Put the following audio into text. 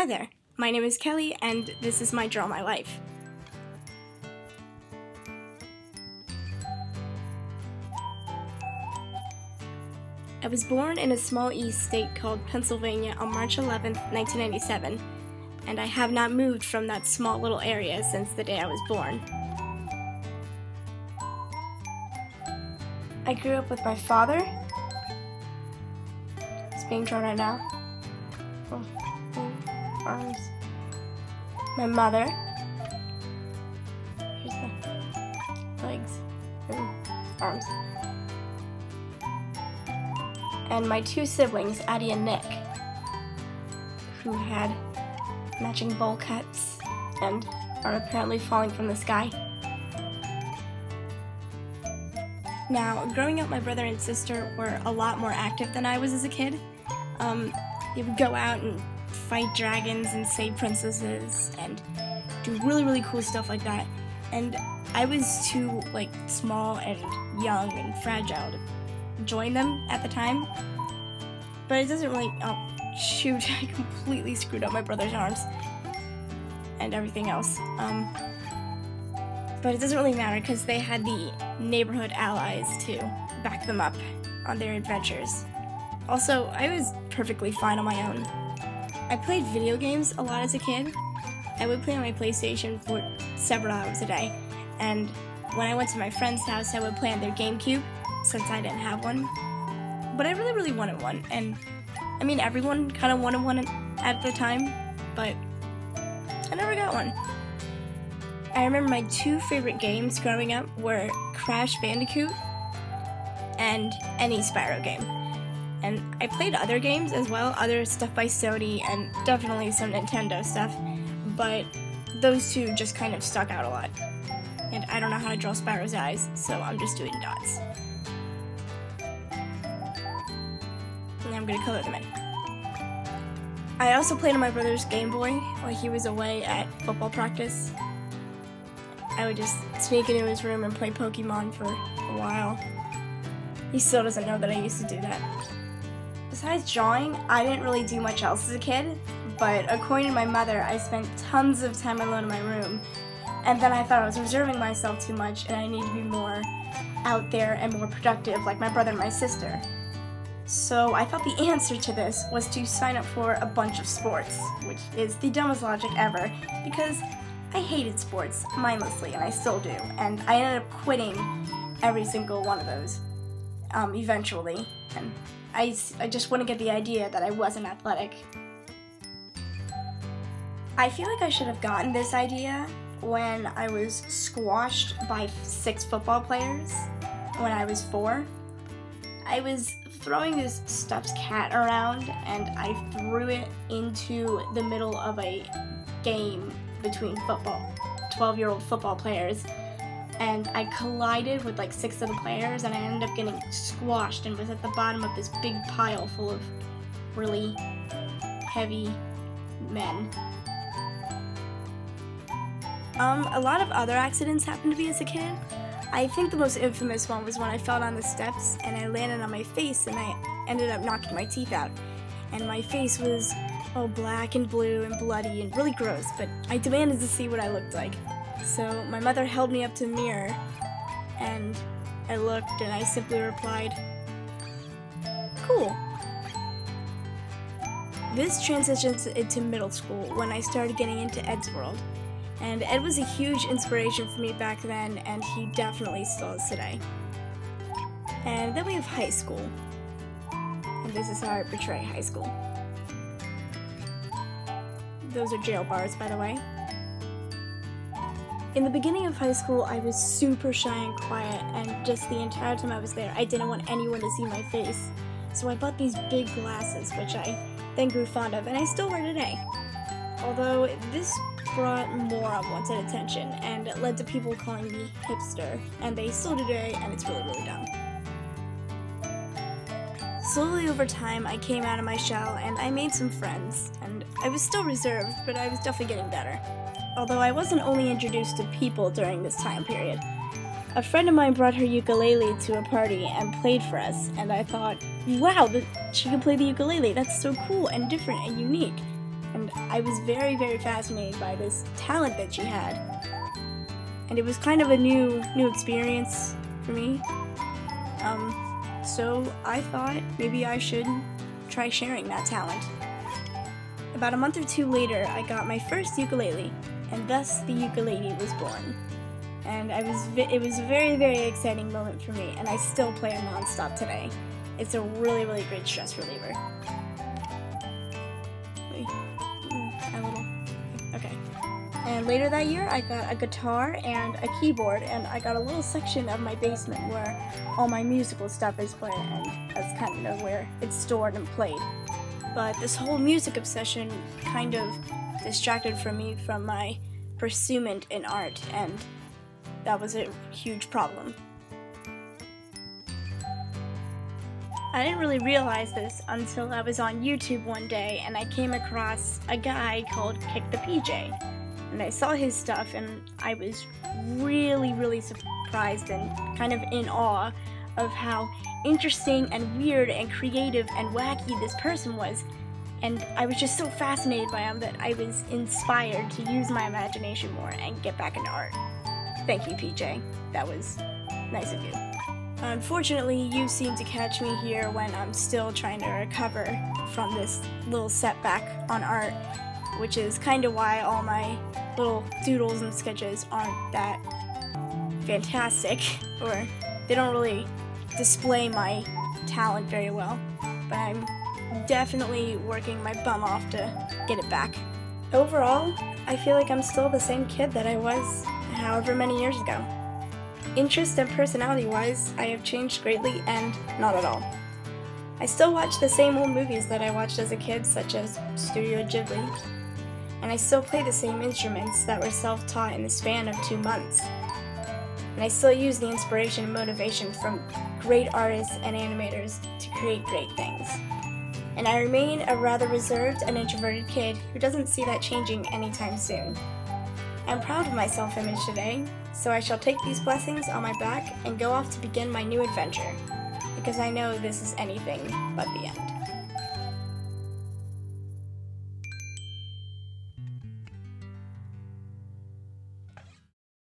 Hi there, my name is Kelly, and this is my Draw My Life. I was born in a small east state called Pennsylvania on March 11th, 1997, and I have not moved from that small little area since the day I was born. I grew up with my father. It's being drawn right now. Arms. My mother. Here's the legs and arms. And my two siblings, Addie and Nick, who had matching bowl cuts and are apparently falling from the sky. Now, growing up, my brother and sister were a lot more active than I was as a kid. They would go out and fight dragons and save princesses and do really cool stuff like that. And I was too small and young and fragile to join them at the time. But it doesn't really, oh shoot, I completely screwed up my brother's arms and everything else. But it doesn't really matter because they had the neighborhood allies to back them up on their adventures. Also, I was perfectly fine on my own. I played video games a lot as a kid. I would play on my PlayStation for several hours a day, and when I went to my friend's house, I would play on their GameCube, since I didn't have one. But I really wanted one, and I mean everyone kind of wanted one at the time, but I never got one. I remember my two favorite games growing up were Crash Bandicoot and any Spyro game. And I played other games as well, other stuff by Sony and definitely some Nintendo stuff, but those two just kind of stuck out a lot. And I don't know how to draw Spyro's eyes, so I'm just doing dots. And I'm gonna color them in. I also played on my brother's Game Boy while he was away at football practice. I would just sneak into his room and play Pokemon for a while. He still doesn't know that I used to do that. Besides drawing, I didn't really do much else as a kid, but according to my mother, I spent tons of time alone in my room, and then I thought I was reserving myself too much and I need to be more out there and more productive like my brother and my sister. So I thought the answer to this was to sign up for a bunch of sports, which is the dumbest logic ever, because I hated sports mindlessly, and I still do, and I ended up quitting every single one of those eventually, and I just wouldn't get the idea that I wasn't athletic. I feel like I should have gotten this idea when I was squashed by 6 football players when I was 4. I was throwing this stuffed cat around and I threw it into the middle of a game between 12-year-old football players, and I collided with 6 of the players, and I ended up getting squashed and was at the bottom of this big pile full of really heavy men. A lot of other accidents happened to me as a kid. I think the most infamous one was when I fell down the steps and I landed on my face and I ended up knocking my teeth out. And my face was all black and blue and bloody and really gross, but I demanded to see what I looked like. So my mother held me up to the mirror, and I looked and I simply replied, "Cool." This transitions into middle school when I started getting into Ed's world, and Ed was a huge inspiration for me back then, and he definitely still is today. And then we have high school, and this is how I portray high school. Those are jail bars, by the way. In the beginning of high school, I was super shy and quiet, and just the entire time I was there, I didn't want anyone to see my face. So I bought these big glasses, which I then grew fond of, and I still wear today. Although this brought more unwanted attention, and it led to people calling me hipster, and they still do today, and it's really dumb. Slowly over time, I came out of my shell, and I made some friends, and I was still reserved, but I was definitely getting better. Although I wasn't only introduced to people during this time period. A friend of mine brought her ukulele to a party and played for us, and I thought, wow, she can play the ukulele, that's so cool and different and unique. And and I was very, very fascinated by this talent that she had. And it was kind of a new experience for me. So I thought maybe I should try sharing that talent. About a month or two later, I got my first ukulele, and thus the ukulele was born. And it was a very, very exciting moment for me, and I still play it non-stop today. It's a really, really great stress reliever. Okay. And later that year, I got a guitar and a keyboard, and I got a little section of my basement where all my musical stuff is played, and that's kind of where it's stored and played. But this whole music obsession kind of distracted from me from my pursuit in art, and that was a huge problem. I didn't really realize this until I was on YouTube one day and I came across a guy called Kick the PJ. And I saw his stuff and I was really, really surprised and kind of in awe of how interesting and weird and creative and wacky this person was. And I was just so fascinated by him that I was inspired to use my imagination more and get back into art. Thank you, PJ. That was nice of you. Unfortunately, you seem to catch me here when I'm still trying to recover from this little setback on art, which is kind of why all my little doodles and sketches aren't that fantastic, or they don't really display my talent very well, but I'm definitely working my bum off to get it back. Overall, I feel like I'm still the same kid that I was however many years ago. Interest and personality-wise, I have changed greatly and not at all. I still watch the same old movies that I watched as a kid, such as Studio Ghibli, and I still play the same instruments that were self-taught in the span of 2 months. And I still use the inspiration and motivation from great artists and animators to create great things. And I remain a rather reserved and introverted kid who doesn't see that changing anytime soon. I'm proud of my self-image today, so I shall take these blessings on my back and go off to begin my new adventure, because I know this is anything but the end.